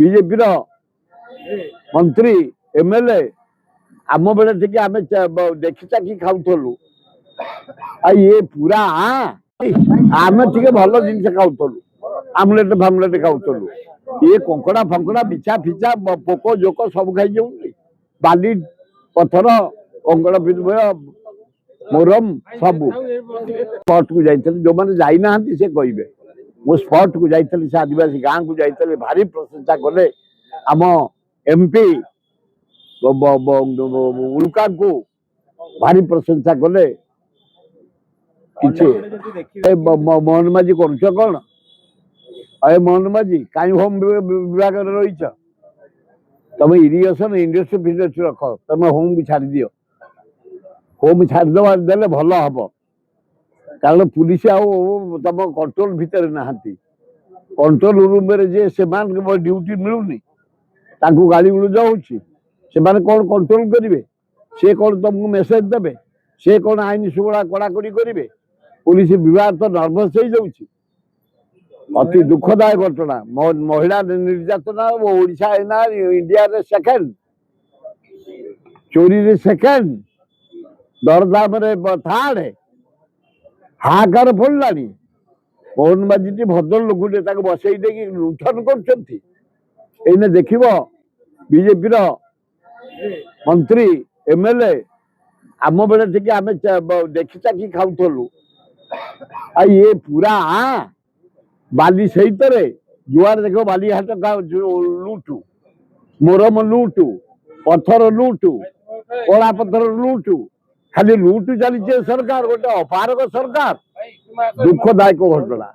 BJP मंत्री MLA आम बेले टिके आम देखी चाखी खाऊलु ये पूरा आम टे भल जिन खाऊलु आमलेट फामलेट खाऊलु ये कंकड़ा फंकड़ा बिछा फिचा पोक जोक सब खाई जाऊँगी बाली पथर कंकड़ा मोरम सब स्पॉट को जाइए जो मैंने जाइना से कहे मो स्पॉट को जाइए से आदिवासी गाँव को जाइए भारी प्रशंसा कले आम एमपी उल्का को भारी प्रशंसा कले मोहन माझी कर कौन अरे मोहन माझी कहीं होम विभाग रही तुम इरिगेशन इंडस्ट्री फिंडस्ट्री रख तुम होम भी छाड़ दियो होम छाड़देवा देले भल हम कारण पुलिस आम कंट्रोल भितर नहांती कंट्रोल रूम जे से ड्यूटी मिलूनी गाड़ी गुलज होने कौन कंट्रोल करेंगे सी कौन तुमको मेसेज देवे सी कौन आईन शुगला कड़ाकड़ी करेंगे पुलिस विभाग तो नर्भस हो जाऊँगी अति दुखदायक घटना महिला निर्यातना ओडिशा एना इंडिया रे सेकेंड चोरी रे सेकेंड दरदाम रे थर्ड हाहाकार पड़लानी मोहन माझी भद्र लोक बसई दे लुठन कर देख बीजेपी मंत्री एमएलए आम बेले टिके आम देखी चाखी खाऊलु ये पूरा बाली सहित जुआर देख बाली हाट लुटु मोरम लुटु पथर लुटु कला पथर लुटु खाली लुटु चली सरकार गोटे अपारक सरकार दुखदायक घटना।